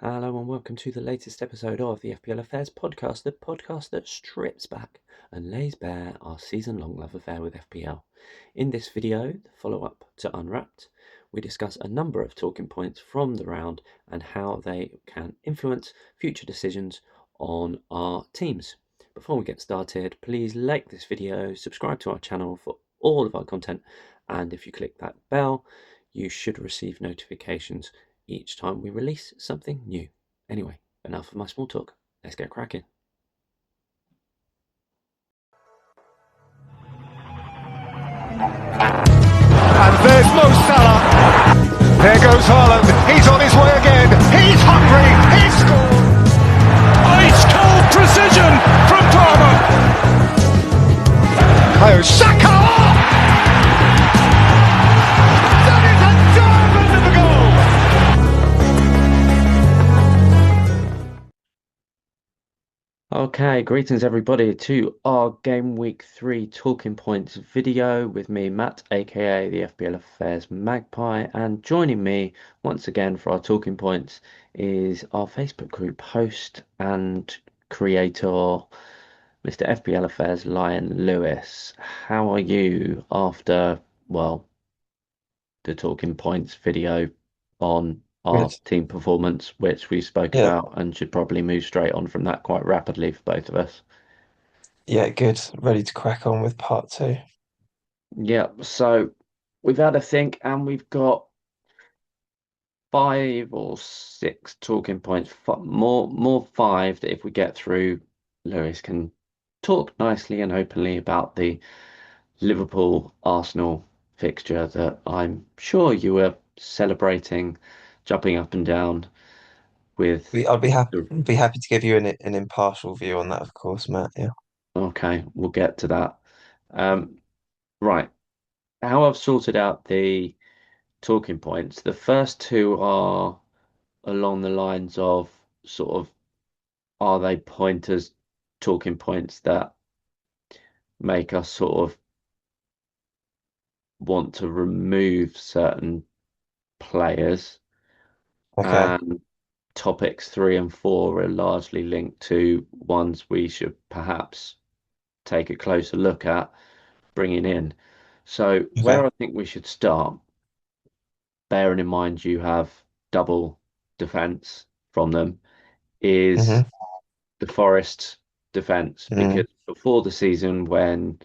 Hello and welcome to the latest episode of the FPL Affairs podcast, the podcast that strips back and lays bare our season-long love affair with FPL. In this video, the follow-up to Unwrapped, we discuss a number of talking points from the round and how they can influence future decisions on our teams. Before we get started, please like this video, subscribe to our channel for all of our content, and if you click that bell, you should receive notifications each time we release something new. Anyway, enough of my small talk. Let's get cracking. And there's Mo Salah. There goes Haaland. He's on his way again. He's hungry. He's scored. Ice cold precision from Palmer. Oh, Saka! That is a diamond of a goal. Okay, greetings everybody to our Game Week 3 Talking Points video with me, Matt, aka the FPL Affairs Magpie, and joining me once again for our Talking Points is our Facebook group host and creator, Mr. FPL Affairs Lion Lewis. How are you after, well, the talking points video on our Good. team performance, which we spoke Yeah, about and should probably move straight on from that quite rapidly for both of us. yeah, good. Ready to crack on with part two. Yeah, so we've had a think and we've got 5 or 6 talking points, more 5 that if we get through, Lewis can talk nicely and openly about the Liverpool Arsenal fixture that I'm sure you were celebrating, jumping up and down with I'd the be happy to give you an impartial view on that, of course, Matt. Yeah. okay, we'll get to that. Um, right. How I've sorted out the talking points, the first two are along the lines of sort of are they pointers, talking points that make us sort of want to remove certain players, Okay. and topics 3 and 4 are largely linked to ones we should perhaps take a closer look at bringing in. So Okay. where I think we should start, bearing in mind you have double defence from them, is Mm-hmm. the Forest defence. Mm. Because before the season, when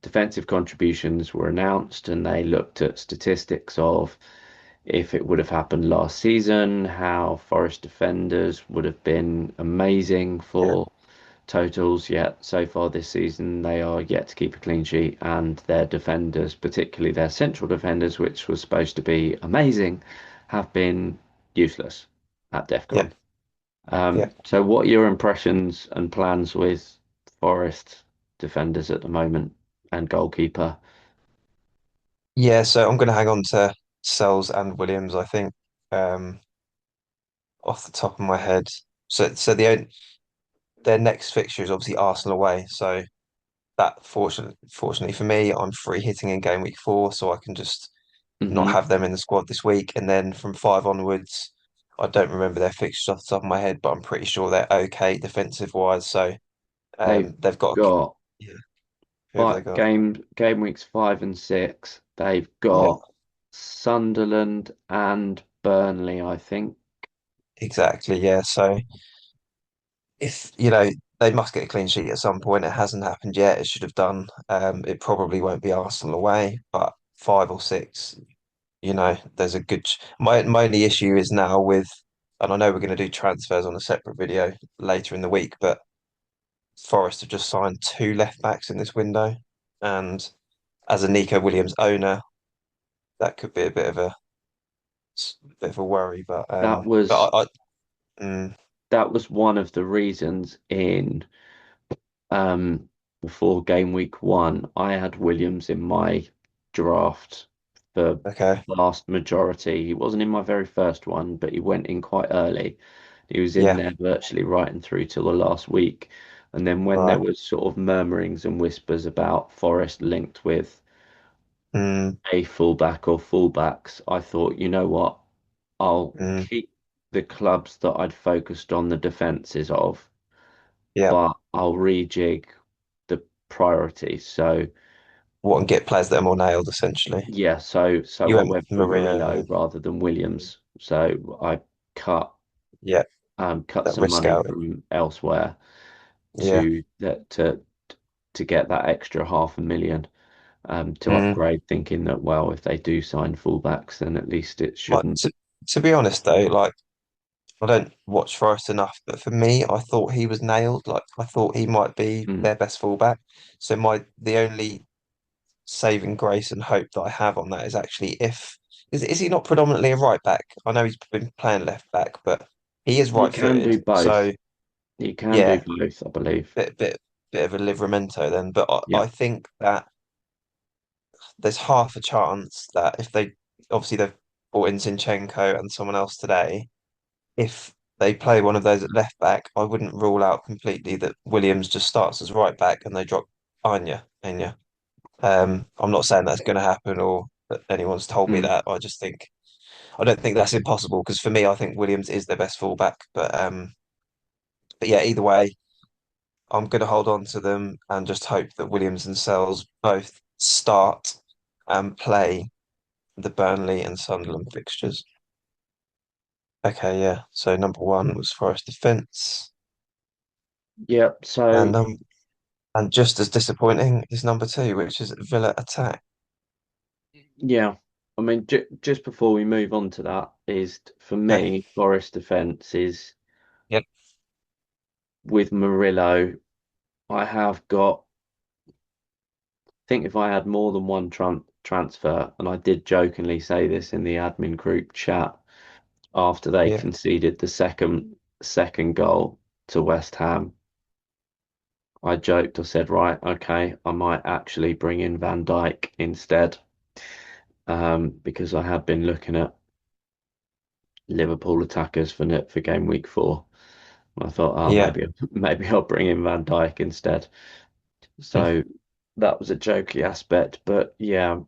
defensive contributions were announced and they looked at statistics of if it would have happened last season, how Forest defenders would have been amazing Yeah. for totals, yet so far this season they are yet to keep a clean sheet, and their defenders, particularly their central defenders, which was supposed to be amazing, have been useless at Yeah. DEFCON. Yeah. So what are your impressions and plans with Forest defenders at the moment and goalkeeper? Yeah. So I'm going to hang on to Sells and Williams, I think, um, off the top of my head. Their next fixture is obviously Arsenal away. So that fortunately for me, I'm free hitting in game week 4, so I can just not Hmm. have them in the squad this week. And then from 5 onwards, I don't remember their fixtures off the top of my head, but I'm pretty sure they're okay defensive wise. So They've they've got got yeah, who have they but got? game weeks 5 and 6. They've Yeah, got Sunderland and Burnley, I think. exactly. Yeah. So if they must get a clean sheet at some point. It hasn't happened yet. It should have done. It probably won't be Arsenal away, but 5 or 6. There's a my only issue is now with, and I know we're going to do transfers on a separate video later in the week, but Forest have just signed 2 left backs in this window, and as a Nico Williams owner, that could be a bit of a worry. But That was mm, that was one of the reasons in um before game week 1, I had Williams in my draft for okay, vast majority. He wasn't in my very first one, but he went in quite early. He was in yeah, there virtually right and through till the last week. And then when there right, was sort of murmurings and whispers about Forest linked with mm, a fullback or fullbacks, I thought, you know what, I'll mm, keep. the clubs that I'd focused on the defences of, Yeah. but I'll rejig the priorities. So What and get players that are more nailed essentially. yeah, so You I went went for Maria, Murillo rather than Williams. So I cut yeah, cut that some risk money out. from elsewhere Yeah. to that to get that extra 500,000 to Mm. upgrade, thinking that well, if they do sign fullbacks, then at least it Like shouldn't. to be honest though, like I don't watch Forest enough, but for me, I thought he was nailed. Like I thought he might be Mm, their best fullback. So the only saving grace and hope that I have on that is actually if is he not predominantly a right back? I know he's been playing left back, but he is you right can footed. do both. So You can do yeah, both, I believe. bit of a Livramento then. But Yeah. I think that there's half a chance that if they obviously they've brought in Zinchenko and someone else today, if they play one of those at left back, I wouldn't rule out completely that Williams just starts as right back and they drop Anya. I'm not saying that's going to happen or that anyone's told me Mm, that. I don't think that's impossible because for me, I think Williams is their best fullback. But yeah, either way, I'm going to hold on to them and just hope that Williams and Sells both start and play the Burnley and Sunderland fixtures. Okay, yeah. So number one was Forest defence, yeah. and So and just as disappointing is number two, which is Villa attack. yeah, I mean, just before we move on to that, is for Okay. me, Forest defence is Yep. with Murillo. I have got. I think if I had more than one transfer, and I did jokingly say this in the admin group chat after they Yeah. conceded the second goal to West Ham, I joked. I said, right, okay, I might actually bring in Van Dijk instead, because I had been looking at Liverpool attackers for game week 4. I thought, oh, Yeah. maybe I'll bring in Van Dijk instead. So that was a jokey aspect, but yeah,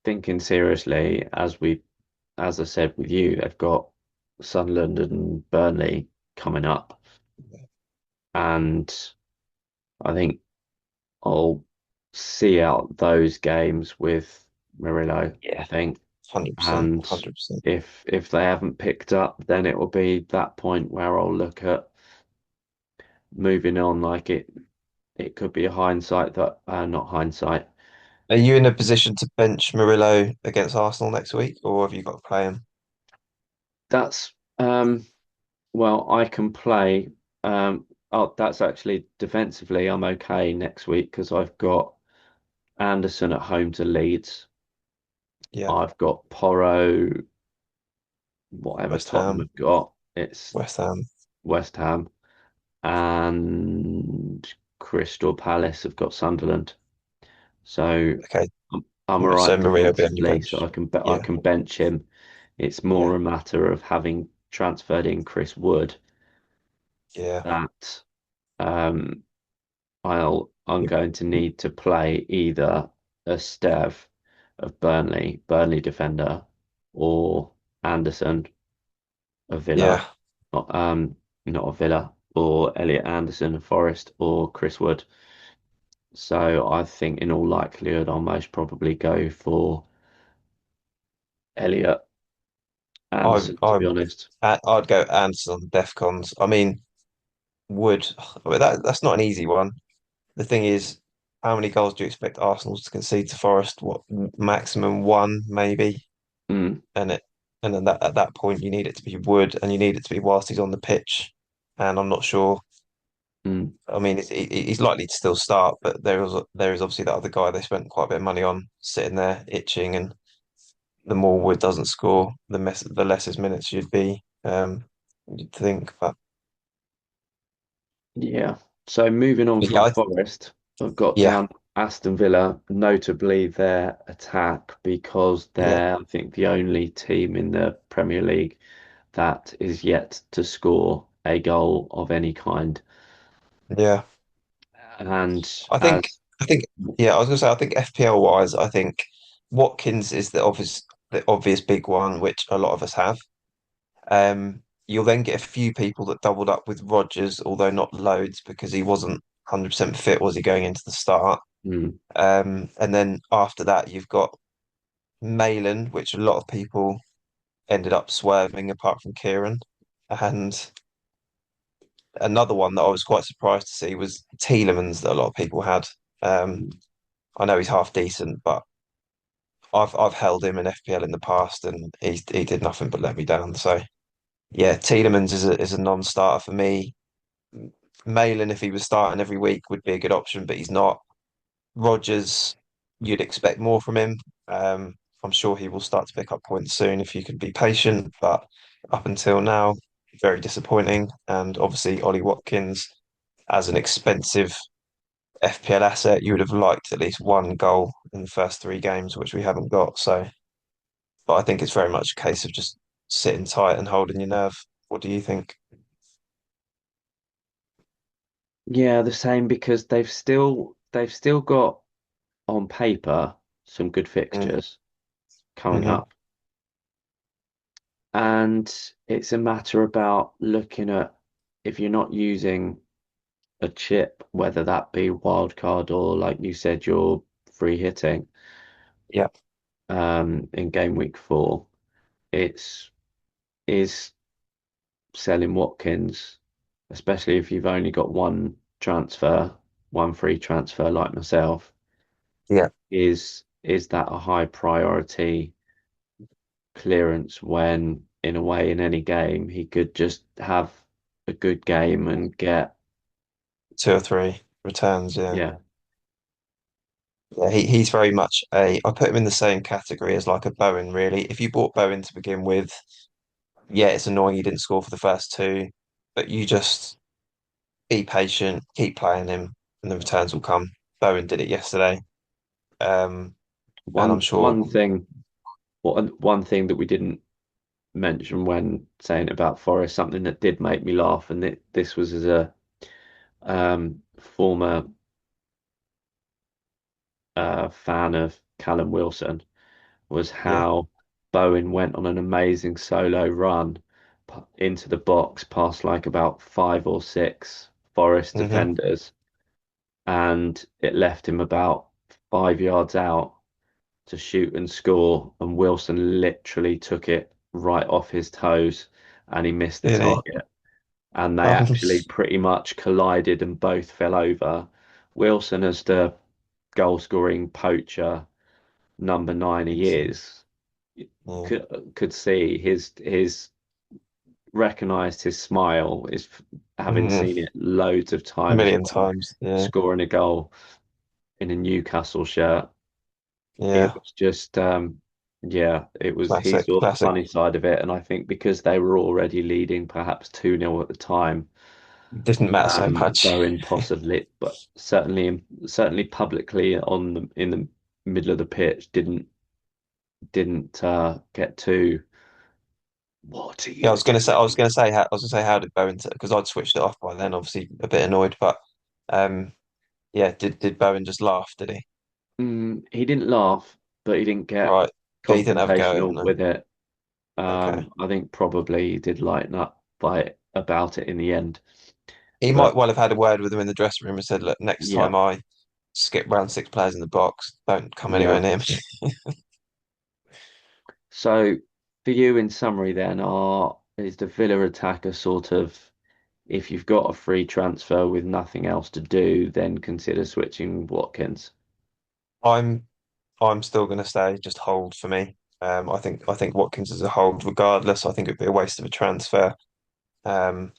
thinking seriously, as I said with you, they've got Sunderland and Burnley coming up, and I think I'll see out those games with Murillo, I Yeah. think. 100%. And 100%. if they haven't picked up, then it will be that point where I'll look at moving on. Like it could be a hindsight that not hindsight. Are you in a position to bench Murillo against Arsenal next week, or have you got to play him? That's well, I can play. Oh, that's actually defensively, I'm okay next week because I've got Anderson at home to Leeds. Yeah. I've got Porro, whatever West Tottenham Ham. have got. It's West Ham. West Ham and Crystal Palace have got Sunderland. So Okay. I'm all So right Maria will be on your defensively, so bench. I Yeah. can bench him. It's Yeah. more a matter of having transferred in Chris Wood Yeah. that um, I'm going to need to play either a Stev of Burnley defender, or Anderson of Villa, Yeah. not not of Villa, or Elliot Anderson of Forest, or Chris Wood. So I think in all likelihood I'll most probably go for Elliot I Anderson, to I be honest. I'd go Anderson on the Defcons. I mean, Wood. Well, that's not an easy one. The thing is, how many goals do you expect Arsenal to concede to Forest? What maximum one, maybe? Mm, And it and then that at that point you need it to be Wood, and you need it to be whilst he's on the pitch. And I'm not sure. mm, I mean, he's likely to still start, but there is obviously that other guy they spent quite a bit of money on sitting there itching, and the more Wood doesn't score, the less his minutes you'd be. You'd think, yeah. So moving on but from Forest, I've got yeah, down Aston Villa, notably their attack, because yeah, they're, I think, the only team in the Premier League that is yet to score a goal of any kind. yeah. And I think, as I think, yeah. I was gonna say, I think FPL wise, I think Watkins is the obvious big one, which a lot of us have. You'll then get a few people that doubled up with Rodgers, although not loads because he wasn't 100% fit, was he, going into the start? Mm. And then after that, you've got Malin, which a lot of people ended up swerving apart from Kieran. And another one that I was quite surprised to see was Tielemans that a lot of people had. Um, I know he's half decent, but I've held him in FPL in the past, and he did nothing but let me down. So yeah, Tielemans is a non-starter for me. Malin, if he was starting every week, would be a good option, but he's not. Rodgers, you'd expect more from him. I'm sure he will start to pick up points soon if you can be patient, but up until now, very disappointing. And obviously, Ollie Watkins, as an expensive FPL asset, you would have liked at least one goal in the first three games, which we haven't got. So, but I think it's very much a case of just sitting tight and holding your nerve. What do you think? Yeah, the same because they've still got on paper some good Mm, fixtures coming hmm up. And it's a matter about looking at if you're not using a chip, whether that be wildcard or like you said, you're free hitting Yeah, in game week 4, it's is selling Watkins, especially if you've only got one transfer, one free transfer like myself, yeah, is that a high priority clearance when in a way in any game he could just have a good game and get two or three returns. Yeah. yeah. Yeah, he's very much I put him in the same category as like a Bowen, really. If you bought Bowen to begin with, yeah, it's annoying he didn't score for the first two, but you just be patient, keep playing him, and the returns will come. Bowen did it yesterday, um, and I'm One sure, one thing one thing that we didn't mention when saying about Forest, something that did make me laugh, and this was as a former fan of Callum Wilson, was yeah, how Bowen went on an amazing solo run into the box past like about 5 or 6 Forest hmm defenders, and it left him about 5 yards out to shoot and score. And Wilson literally took it right off his toes and he missed the really. target. And they Um, actually pretty much collided and both fell over. Wilson, as the goal scoring poacher number 9 he is, yeah, could see his recognized his smile is having mm, seen it loads of a times million when times. Yeah, scoring a goal in a Newcastle shirt. It yeah, was just yeah, it was he classic, saw the classic. funny side of it, and I think because they were already leading perhaps 2-0 at the time, Didn't matter so much. Bowen possibly, but certainly publicly on the in the middle of the pitch didn't get too, what are Yeah, you doing? I was gonna say, how did Bowen? Because I'd switched it off by then, obviously a bit annoyed, but um, yeah, did Bowen just laugh? Did he? He didn't laugh, but he didn't get Right, he didn't have a go at him, confrontational no. with it. Okay, I think probably he did lighten up by about it in the end. he might But well have had a word with him in the dressing room and said, "Look, next yeah, time I skip round six players in the box, don't come anywhere yeah. near me." So for you, in summary, then, is the Villa attack a sort of, if you've got a free transfer with nothing else to do, then consider switching Watkins? I'm I'm still gonna stay, just hold for me. I think Watkins is a hold regardless. I think it'd be a waste of a transfer. Um,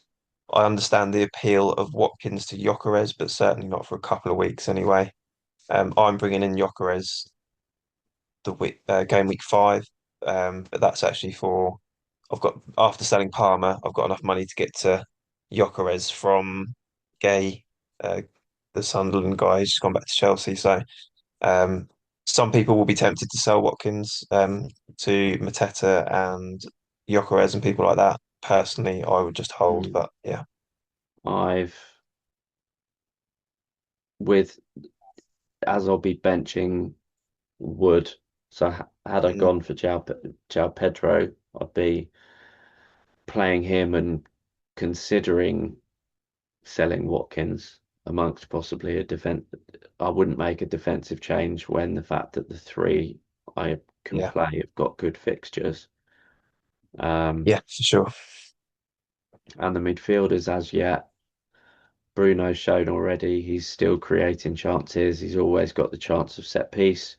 I understand the appeal of Watkins to Gyökeres, but certainly not for a couple of weeks anyway. I'm bringing in Gyökeres game week 5, but that's actually for I've got after selling Palmer, I've got enough money to get to Gyökeres from Gay, uh, the Sunderland guy who's just gone back to Chelsea. So um, some people will be tempted to sell Watkins to Mateta and Gyökeres and people like that. Personally, I would just hold, Mm. but yeah. I've with as I'll be benching Wood. So had I Mhm. gone for João Pedro, I'd be playing him and considering selling Watkins amongst possibly a defense. I wouldn't make a defensive change when the fact that the three I can Yeah, play have got good fixtures. Um, yeah, for sure. and the midfielders as yet, Bruno's shown already he's still creating chances. He's always got the chance of set piece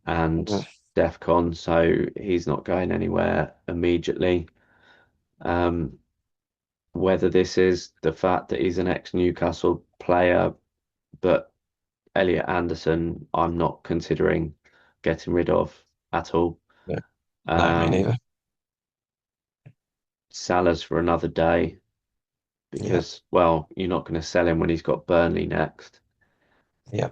and Mhm, DEFCON, so he's not going anywhere immediately. Um, whether this is the fact that he's an ex-Newcastle player, but Elliot Anderson, I'm not considering getting rid of at all. yeah. No, me Um, neither. Salah's for another day Yeah, because, well, you're not going to sell him when he's got Burnley next, yeah.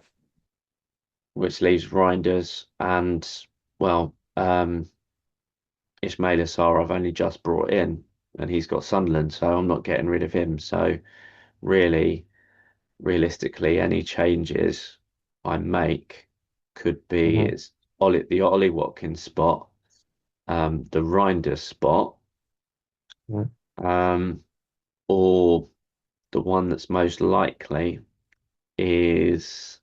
which leaves Reinders and, well, Ismail Assar I've only just brought in and he's got Sunderland, so I'm not getting rid of him. So really, realistically, any changes I make could be Hmm. it's the Ollie Watkins spot, the Reinders spot, Hmm. um, or the one that's most likely is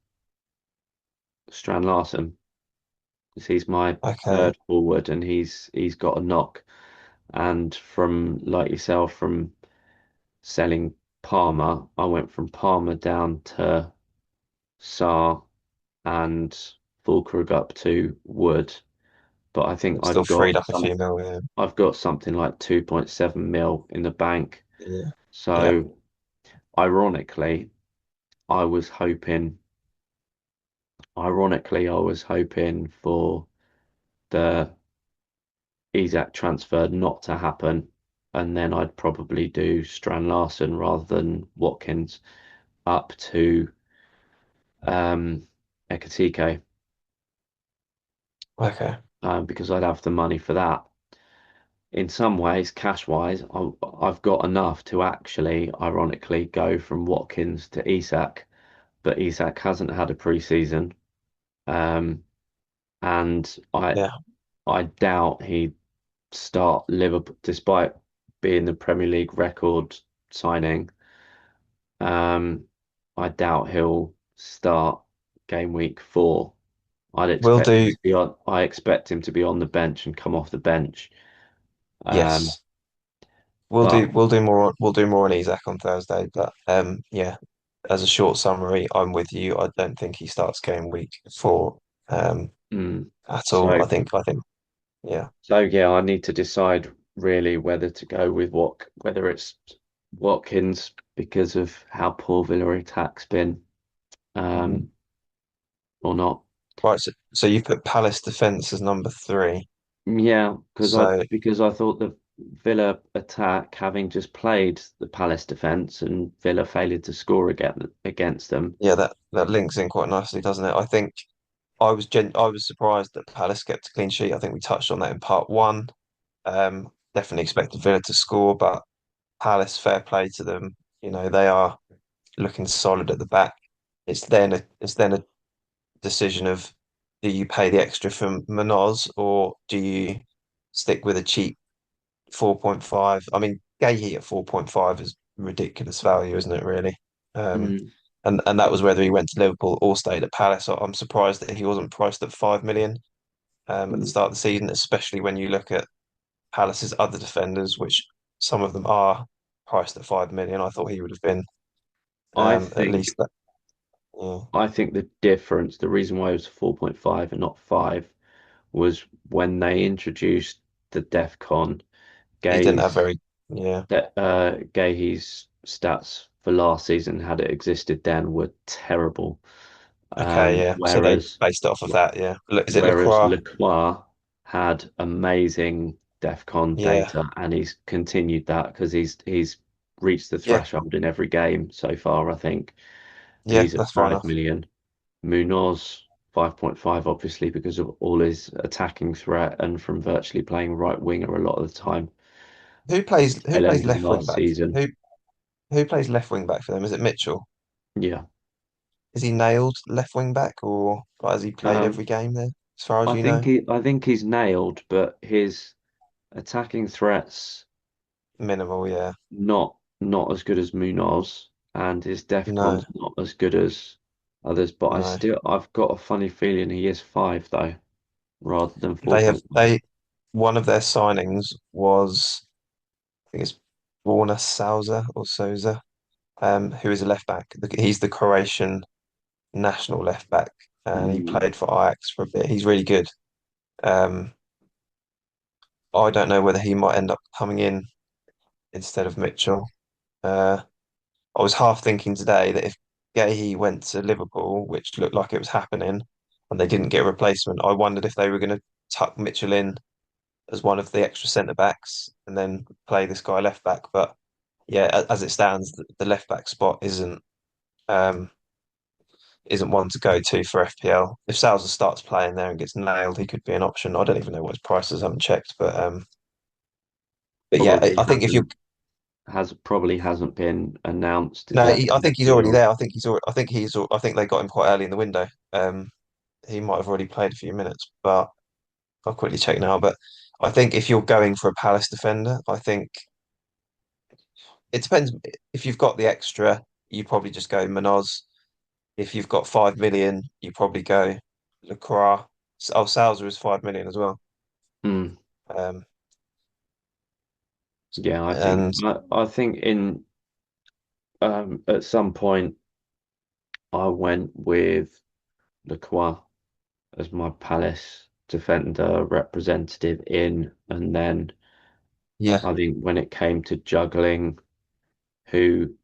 Strand Larson, because he's my Okay. third forward and he's got a knock. And from like yourself, from selling Palmer, I went from Palmer down to Sarr and Fulkrug up to Wood. But I think It's still freed up a few mil. Yeah, I've got something like 2.7 mil in the bank. yeah, yeah. So ironically, I was hoping I was hoping for the Isak transfer not to happen, and then I'd probably do Strand Larson rather than Watkins up to um Ekatike, Okay. because I'd have the money for that. In some ways, cash wise, I've got enough to actually, ironically, go from Watkins to Isak, but Isak hasn't had a pre-season, um, and Yeah. I doubt he'd start Liverpool despite being the Premier League record signing. Um, I doubt he'll start game week 4. We'll do. I expect him to be on the bench and come off the bench. Um, Yes. We'll do. but We'll do more. We'll do more on Isak on Thursday. But yeah. As a short summary, I'm with you. I don't think he starts game week 4 mm, at all. so I think. Yeah. yeah, I need to decide really whether to go with whether it's Watkins because of how poor Villa attack's been, Hmm. um, or not. Right. So you put Palace defense as number 3. Yeah, So because I thought the Villa attack, having just played the Palace defence and Villa failing to score against them. yeah, that links in quite nicely, doesn't it? I think I was surprised that Palace kept a clean sheet. I think we touched on that in part 1. Definitely expected Villa to score, but Palace, fair play to them. They are looking solid at the back. It's then a decision of, do you pay the extra for Manoz, or do you stick with a cheap 4.5? I mean, Gahey at 4.5 is ridiculous value, isn't it, really? Um, Mm, and that was whether he went to Liverpool or stayed at Palace. I'm surprised that he wasn't priced at 5 million at the mm. start of the season, especially when you look at Palace's other defenders, which some of them are priced at 5 million. I thought he would have been I at think least that. Yeah. I think the difference, the reason why it was 4.5 and not 5, was when they introduced the DEF CON. He didn't have Gay's very. Yeah. Gay's stats for last season, had it existed then, were terrible. Okay. Yeah. So they Whereas based it off of that. Yeah. Look, is it whereas Lacroix? Lacroix had amazing DEF CON Yeah. data, and he's continued that because he's reached the Yeah. threshold in every game so far, I think, and Yeah. he's at That's fair 5 enough. million. Munoz 5.5, obviously, because of all his attacking threat and from virtually playing right winger a lot of the time, Who tail plays end of left wing last back? season. Who plays left wing back for them? Is it Mitchell? Yeah. Is he nailed left wing back, or like, has he played every Um, game there, as far as you know? I think he's nailed, but his attacking threats minimal. Yeah, not as good as Munoz, and his no, defcon's not as good as others. But no. I've got a funny feeling he is five though, rather than They 4.5. one of their signings was I think it's Borna Souza or Souza, who is a left back. He's the Croatian national left back, and he Mm, played for Ajax for a bit. He's really good. Um, I don't know whether he might end up coming in instead of Mitchell. Uh, I was half thinking today that if Gahey went to Liverpool, which looked like it was happening, and they didn't get a replacement, I wondered if they were going to tuck Mitchell in as one of the extra centre backs and then play this guy left back. But yeah, as it stands, the left back spot um, isn't one to go to for FPL. If Salza starts playing there and gets nailed, he could be an option. I don't even know what his price is. I haven't checked, but yeah, probably I think if you probably hasn't been announced no, I think he's definitely already or there. I think he's already, I think they got him quite early in the window. He might have already played a few minutes, but I'll quickly check now. But I think if you're going for a Palace defender, I think it depends. If you've got the extra, you probably just go Manoz. If you've got 5 million, you probably go Lacroix. Oh, Salza is 5 million as well. mm, Um, yeah, and I think in at some point I went with Lacroix as my Palace defender representative in, and then yeah, I think when it came to juggling who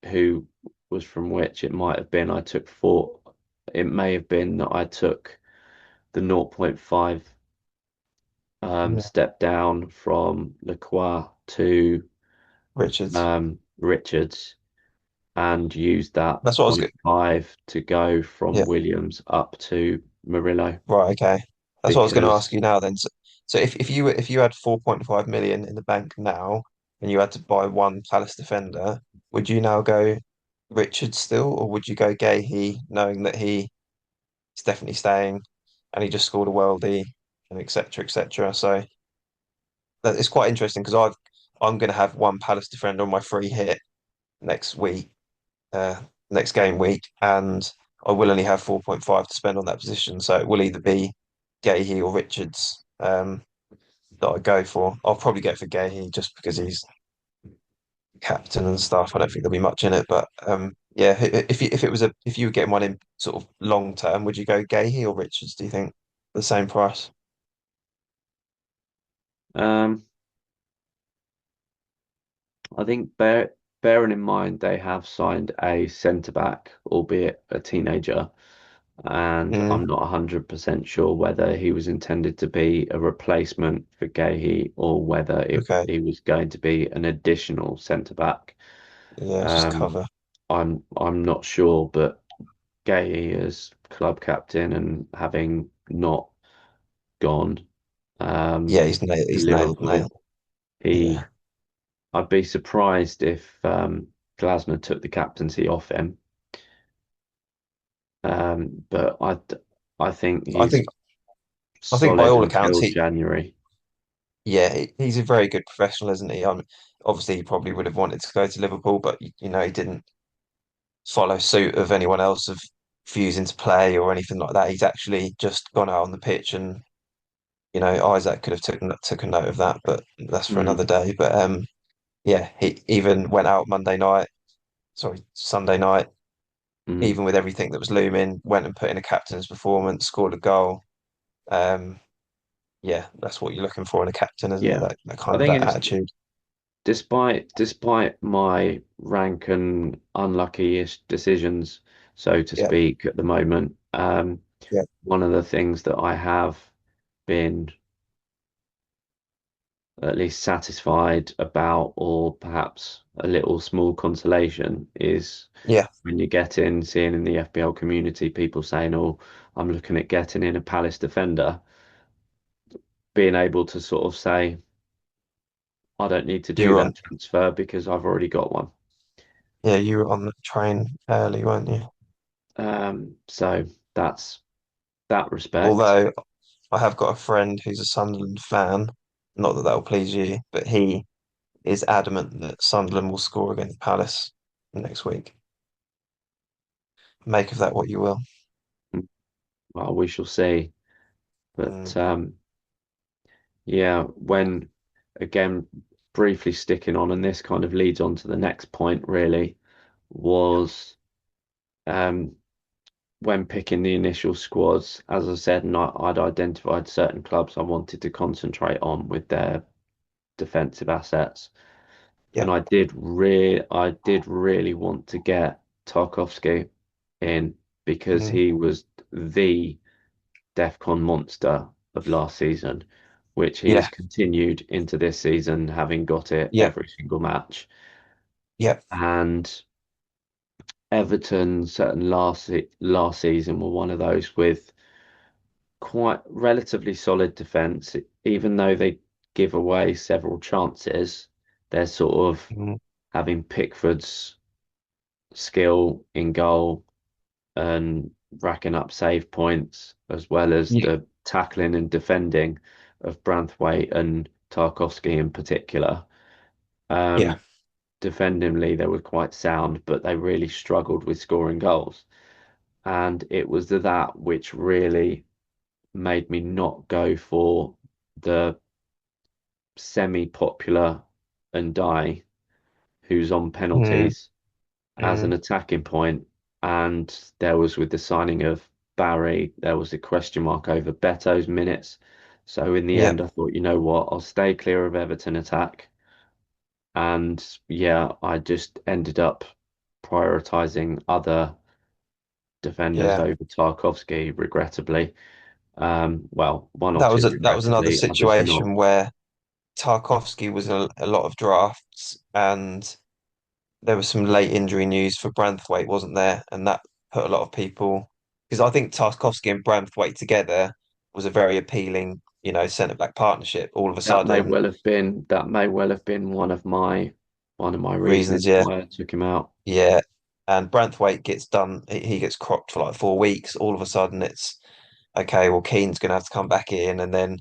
who was from which, it might have been I took four. It may have been that I took the zero point 0.5 yeah, step down from Lacroix to Richards. Richards and used that That's what I was point good. 0.5 to go from Yeah, Williams up to Murillo right, okay. That's what I was going to ask because you now then. So if you had 4.5 million in the bank now and you had to buy one Palace defender, would you now go Richards still, or would you go Gahey, knowing that he is definitely staying and he just scored a worldie and etc. etc. So that it's quite interesting because I'm going to have one Palace defender on my free hit next week, uh, next game week, and I will only have 4.5 to spend on that position. So it will either be Gahey or Richards that I go for. I'll probably go for Gahey just because he's captain and stuff. I don't think there'll be much in it, but yeah, if it was if you were getting one in sort of long term, would you go Gahey or Richards? Do you think the same price? um, I think bearing in mind they have signed a centre back, albeit a teenager, and Mm, I'm not 100% sure whether he was intended to be a replacement for Gahey or whether okay, he was going to be an additional centre back. yeah, it's just Um, cover. I'm not sure, but Gahey as club captain and having not gone Yeah, um, to he's nailed. Liverpool, Yeah, he I'd be surprised if Glasner took the captaincy off him. But I think I he's think by solid all accounts until January. yeah, he's a very good professional, isn't he? Obviously he probably would have wanted to go to Liverpool, but you know he didn't follow suit of anyone else of refusing to play or anything like that. He's actually just gone out on the pitch, and you know Isaac could have took a note of that, but that's for another Mm, day. But yeah, he even went out Sunday night, mm. even with everything that was looming, went and put in a captain's performance, scored a goal. Um, yeah, that's what you're looking for in a captain, isn't it? Yeah, That kind I of think that it's attitude. despite my rank and unlucky-ish decisions, so to Yeah, speak, at the moment. yeah, One of the things that I have been at least satisfied about, or perhaps a little small consolation, is yeah. when you get in, seeing in the FPL community people saying, "Oh, I'm looking at getting in a Palace defender," being able to sort of say, "I don't need to You do were on, that transfer because I've already got one." yeah, you were on the train early, weren't you? So that's that respect. Although I have got a friend who's a Sunderland fan. Not that that'll please you, but is adamant that Sunderland will score against Palace next week. Make of that what you will. Well, we shall see. But Mm, yeah, when again, briefly sticking on, and this kind of leads on to the next point, really, was um, when picking the initial squads, as I said, and I'd identified certain clubs I wanted to concentrate on with their defensive assets. And yeah. I did really want to get Tarkovsky in because Mm, he was the DEFCON monster of last season, which he has yeah. continued into this season, having got it Yeah. every single match. Yeah. And Everton, certain last season, were one of those with quite relatively solid defence, even though they give away several chances. They're sort of Mm, having Pickford's skill in goal and racking up save points, as well as yeah. the tackling and defending of Branthwaite and Tarkowski in particular. Yeah. Um, Defendingly, they were quite sound, but they really struggled with scoring goals. And it was that which really made me not go for the semi-popular and die who's on Mm, penalties as an mm, attacking point. And there was with the signing of Barry, there was a question mark over Beto's minutes. So in the yeah. end, I thought, you know what, I'll stay clear of Everton attack. And yeah, I just ended up prioritizing other defenders Yeah. over Tarkovsky, regrettably. Well, one or two That was another regrettably, others not. situation where Tarkovsky was in a lot of drafts, and there was some late injury news for Branthwaite, wasn't there? And that put a lot of people, because I think Tarkovsky and Branthwaite together was a very appealing, centre back partnership. All of a sudden, That may well have been one of my reasons, reasonings yeah, why I took him out. yeah. And Branthwaite gets done, he gets cropped for like 4 weeks. All of a sudden, it's okay. Well, Keane's going to have to come back in, and then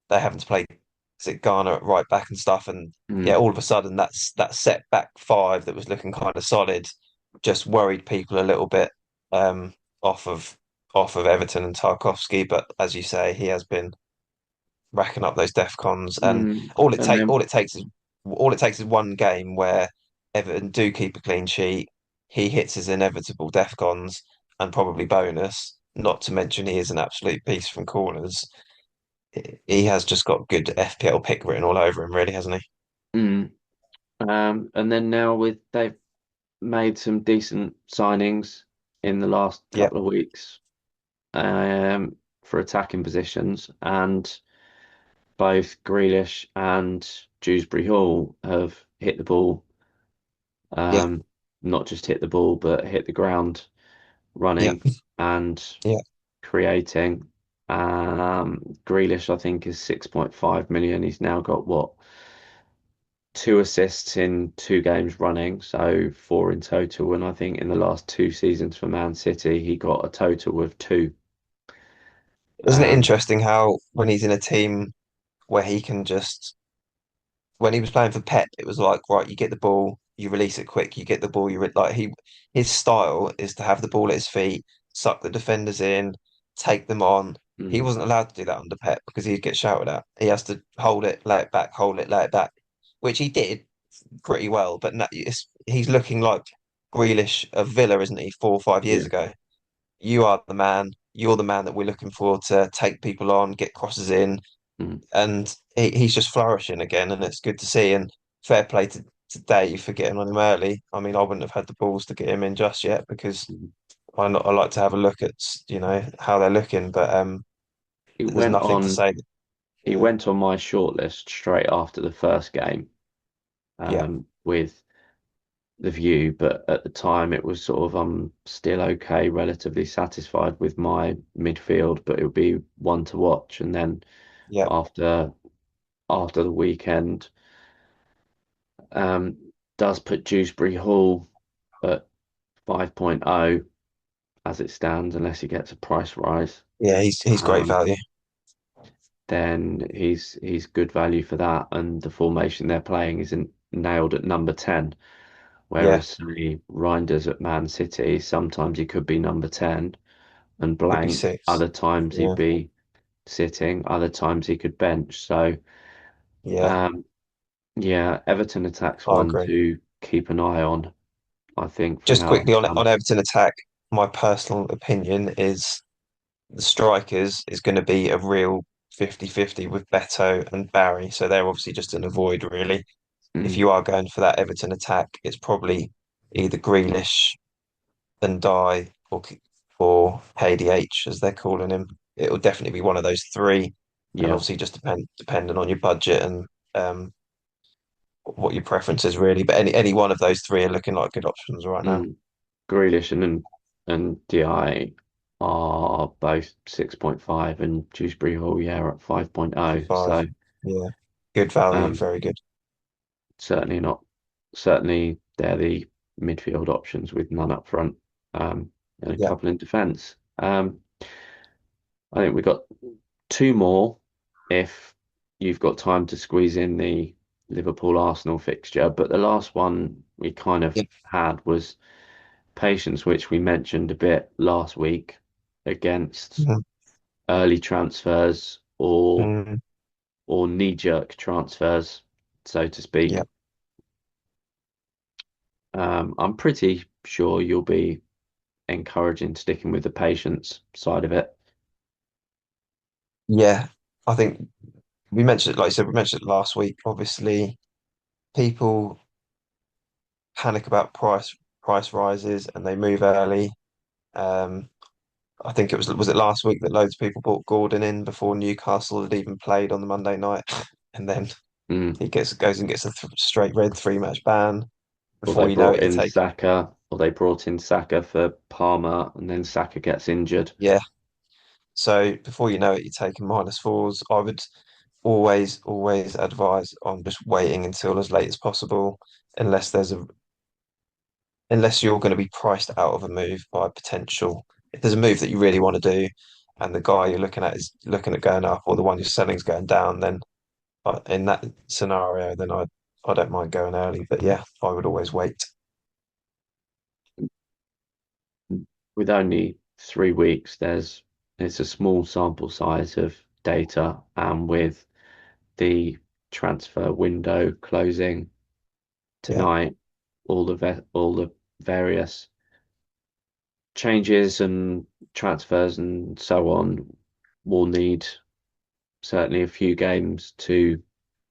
they're having to play is it Garner at right back and stuff, and yeah, Mm, all of a sudden that set back five that was looking kind of solid just worried people a little bit um, off of Everton and Tarkovsky. But as you say, he has been racking up those defcons, and mm. And then all it takes is one game where Everton do keep a clean sheet. He hits his inevitable defcons and probably bonus. Not to mention he is an absolute beast from corners. He has just got good FPL pick written all over him, really, hasn't he? mm, and then now with they've made some decent signings in the last Yeah, couple of weeks for attacking positions, and both Grealish and Dewsbury Hall have hit the ball, yeah, um, not just hit the ball, but hit the ground yeah, running and yeah. creating. Grealish, I think, is 6.5 million. He's now got what, two assists in two games running, so four in total. And I think in the last two seasons for Man City, he got a total of two. Isn't it Um, interesting how when he's in a team where he can just when he was playing for Pep, it was like, right, you get the ball, you release it quick, you get the ball, his style is to have the ball at his feet, suck the defenders in, take them on. He mm, wasn't allowed to do that under Pep because he'd get shouted at. He has to hold it, lay it back, hold it, lay it back, which he did pretty well. But he's looking like Grealish of Villa, isn't he? 4 or 5 years yeah. ago. You are the man. You're the man that we're looking for to take people on, get crosses in, Mm, and he's just flourishing again, and it's good to see. And fair play to Dave for getting on him early. I mean, I wouldn't have had the balls to get him in just yet because mm. I like to have a look at how they're looking, but He there's went nothing to on. say. He Yeah, went on my shortlist straight after the first game, yeah, with the view, but at the time it was sort of I'm still okay, relatively satisfied with my midfield, but it would be one to watch. And then yeah. after after the weekend, um, does put Dewsbury Hall at 5.0 as it stands, unless he gets a price rise. Yeah, he's great Um, value. then he's good value for that, and the formation they're playing isn't nailed at number 10. Yeah, Whereas say Reinders at Man City, sometimes he could be number 10 and could be blank. six. Other times he'd Yeah, be sitting. Other times he could bench. So yeah, um, yeah, Everton attack's I one agree. to keep an eye on, I think, from Just how quickly it's on done. Everton attack, my personal opinion is the strikers is going to be a real 50-50 with Beto and Barry. So they're obviously just an avoid, really. If Mm, you are going for that Everton attack, it's probably either Grealish and Die or KDH, as they're calling him. It will definitely be one of those three. And yeah. obviously just depending on your budget and what your preference is really. But any one of those three are looking like good options right now. Mm. Grealish and DI are both 6.5 and Dewsbury Hall, yeah, are at 5.0. 5. So Yeah. Good value, um, very good. certainly not, certainly they're the midfield options with none up front and a Yeah. couple in defence. I think we've got two more if you've got time to squeeze in the Liverpool Arsenal fixture. But the last one we kind of Yeah. had was patience, which we mentioned a bit last week against Mhm. early transfers Mm, or knee-jerk transfers, so to speak. yeah. I'm pretty sure you'll be encouraging sticking with the patience side of it. Yeah. I think we mentioned it, like I said, we mentioned it last week. Obviously, people panic about price rises and they move early. Um, I think was it last week that loads of people bought Gordon in before Newcastle had even played on the Monday night, and then Mm. he goes and gets a straight red 3-match ban. Or they Before you know brought it, you're in taking Saka, or they brought in Saka for Palmer, and then Saka gets injured. yeah. So before you know it, you're taking minus fours. I would always advise on just waiting until as late as possible, unless unless you're going to be priced out of a move by potential. If there's a move that you really want to do, and the guy you're looking at is looking at going up, or the one you're selling is going down, then in that scenario, then I don't mind going early. But yeah, I would always wait. With only 3 weeks, it's a small sample size of data, and with the transfer window closing Yeah, tonight, all the various changes and transfers and so on will need certainly a few games to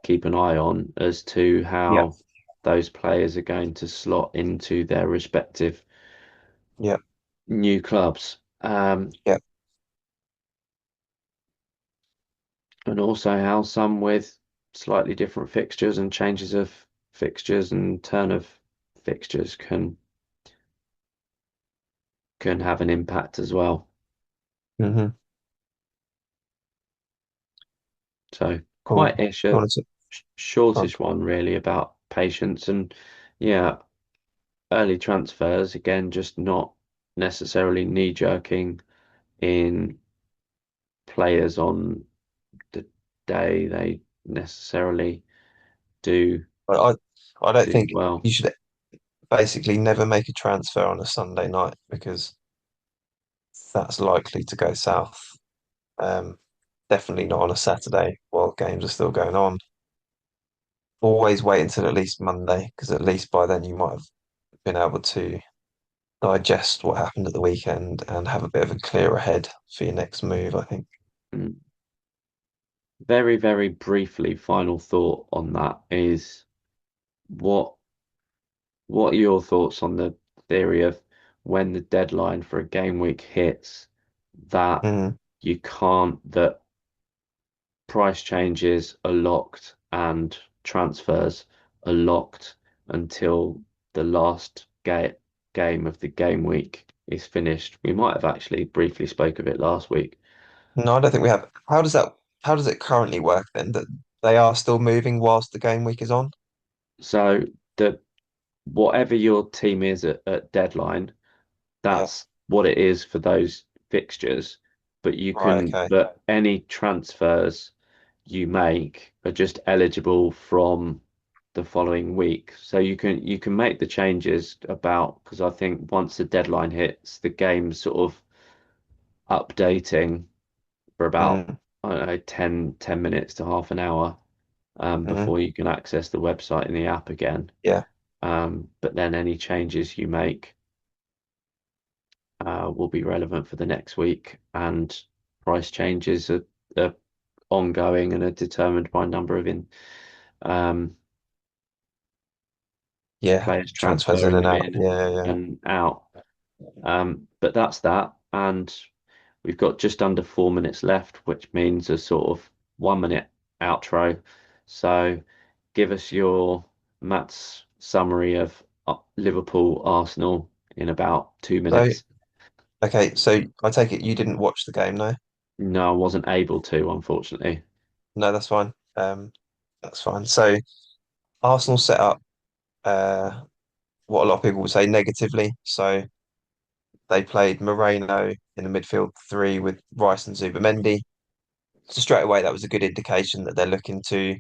keep an eye on as to yeah, how those players are going to slot into their respective yeah, new clubs. yeah. And also how some with slightly different fixtures and changes of fixtures and turn of fixtures can have an impact as well. Hmm. So Cool. quite ish You a wanted to go on. shortish one really about patience and yeah, early transfers again, just not necessarily knee jerking in players on the day they necessarily do But I don't do think well. you should basically never make a transfer on a Sunday night because that's likely to go south. Um, Definitely not on a Saturday while games are still going on. Always wait until at least Monday because at least by then you might have been able to digest what happened at the weekend and have a bit of a clearer head for your next move, I think. Mm. Very, very briefly, final thought on that is what what are your thoughts on the theory of when the deadline for a game week hits that Mm. you can't that price changes are locked and transfers are locked until the last game of the game week is finished. We might have actually briefly spoke of it last week. No, I don't think we have. How does it currently work then? That they are still moving whilst the game week is on? So the whatever your team is at deadline, Yeah. that's what it is for those fixtures. Right, okay. But any transfers you make are just eligible from. the following week. So you can make the changes about, because I think once the deadline hits, the game's sort of updating for about, Mm, I don't know, ten minutes to half an hour hmm. before you can access the website and the app again. Yeah. But then any changes you make will be relevant for the next week, and price changes are ongoing and are determined by a number of um, Yeah. players Transfers in transferring and them out. in Yeah, yeah. and out. But that's that, and we've got just under 4 minutes left, which means a sort of 1 minute outro. So give us your Matt's summary of Liverpool Arsenal in about two So, minutes. okay, so I take it you didn't watch the game, no? No, I wasn't able to, unfortunately. No, that's fine. That's fine. So Arsenal set up what a lot of people would say negatively. So they played Moreno in the midfield three with Rice and Zubimendi. So straight away, that was a good indication that they're looking to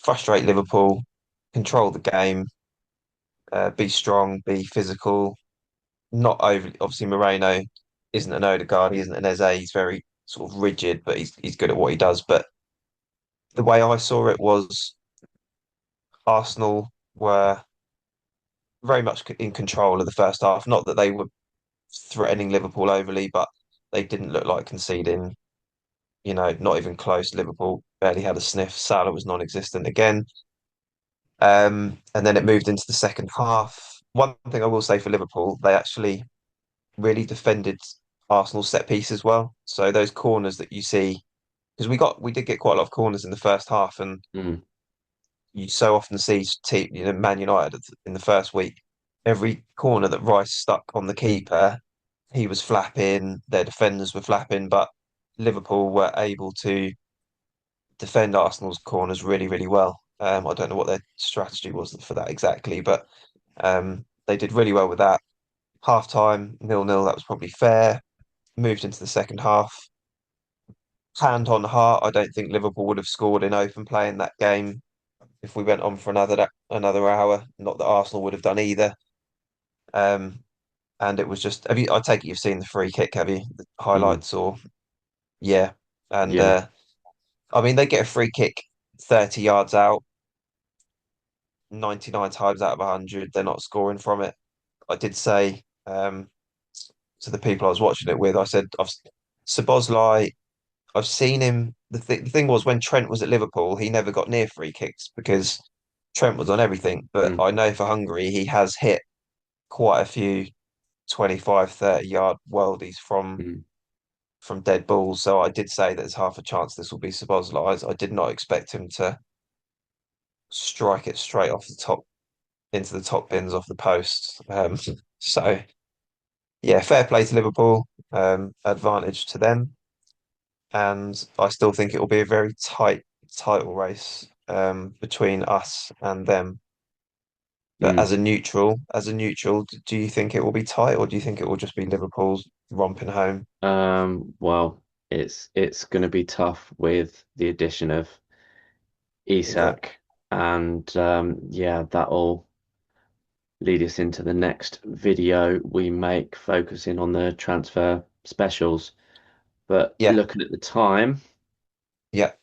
frustrate Liverpool, control the game, be strong, be physical, not overly. Obviously, Moreno isn't an Odegaard, he isn't an Eze. He's very sort of rigid, but he's good at what he does. But the way I saw it was Arsenal were very much in control of the first half. Not that they were threatening Liverpool overly, but they didn't look like conceding. Not even close. Liverpool barely had a sniff. Salah was non-existent again. And then it moved into the second half. One thing I will say for Liverpool, they actually really defended Arsenal's set piece as well. So those corners that you see, because we did get quite a lot of corners in the first half, and Mm, you so often see Man United in the first week, every corner that Rice stuck on the keeper, he was flapping, their defenders were flapping, but Liverpool were able to defend Arsenal's corners really, really well. I don't know what their strategy was for that exactly, but they did really well with that. Half time, 0-0, that was probably fair. Moved into the second half. Hand on heart, I don't think Liverpool would have scored in open play in that game if we went on for another hour. Not that Arsenal would have done either. Um, and it was just, have you? I take it you've seen the free kick, have you? The mm, highlights, or yeah. And yeah. I mean, they get a free kick 30 yards out, 99 times out of 100, they're not scoring from it. I did say to the people I was watching it with, I said, Szoboszlai, I've seen him. The thing was, when Trent was at Liverpool, he never got near free kicks because Trent was on everything. But Mm, I know for Hungary, he has hit quite a few 25, 30-yard worldies mm, from dead balls. So I did say that there's half a chance this will be Szoboszlai's. I did not expect him to strike it straight off the top into the top bins off the post. So yeah, fair play to Liverpool. Advantage to them, and I still think it will be a very tight title race between us and them. But mm. as a neutral, do you think it will be tight, or do you think it will just be Liverpool's romping home? Well, it's going to be tough with the addition of Yeah, Isak, and yeah, that'll lead us into the next video we make, focusing on the transfer specials. But yeah, looking at the time, yeah,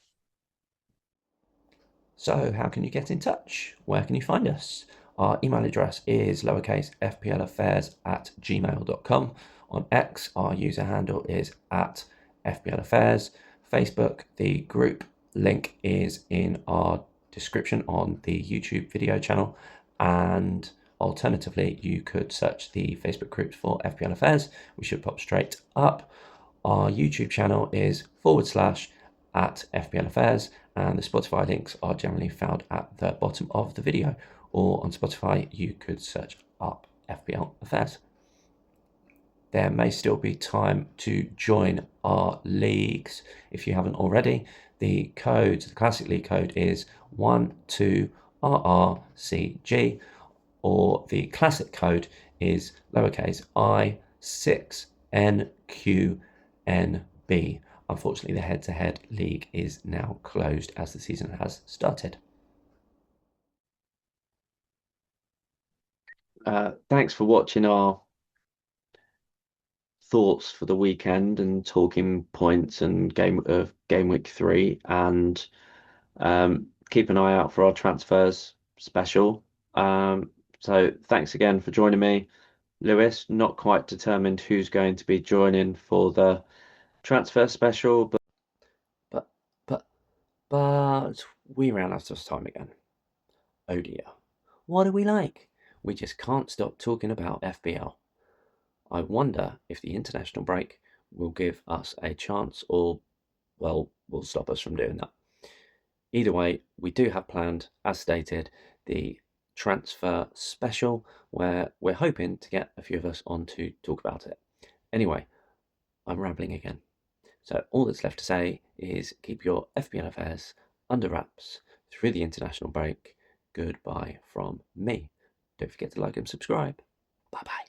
so how can you get in touch? Where can you find us? Our email address is lowercase fplaffairs@gmail.com. On X, our user handle is at fplaffairs. Facebook, the group link is in our description on the YouTube video channel. And alternatively, you could search the Facebook group for FPL Affairs. We should pop straight up. Our YouTube channel is / at FPL Affairs, and the Spotify links are generally found at the bottom of the video, or on Spotify you could search up FPL Affairs. There may still be time to join our leagues if you haven't already. The Classic League code is 12RRCG, or the Classic code is lowercase I6NQNB. Unfortunately, the head-to-head league is now closed as the season has started. Thanks for watching our thoughts for the weekend and talking points and game week 3, and keep an eye out for our transfers special. So thanks again for joining me, Lewis. Not quite determined who's going to be joining for the transfer special, but but but we ran out of time again. Oh dear. What do we like? We just can't stop talking about FPL. I wonder if the international break will give us a chance or, well, will stop us from doing that. Either way, we do have planned, as stated, the transfer special where we're hoping to get a few of us on to talk about it. Anyway, I'm rambling again. So all that's left to say is keep your FPL affairs under wraps through the international break. Goodbye from me. Don't forget to like and subscribe. Bye bye.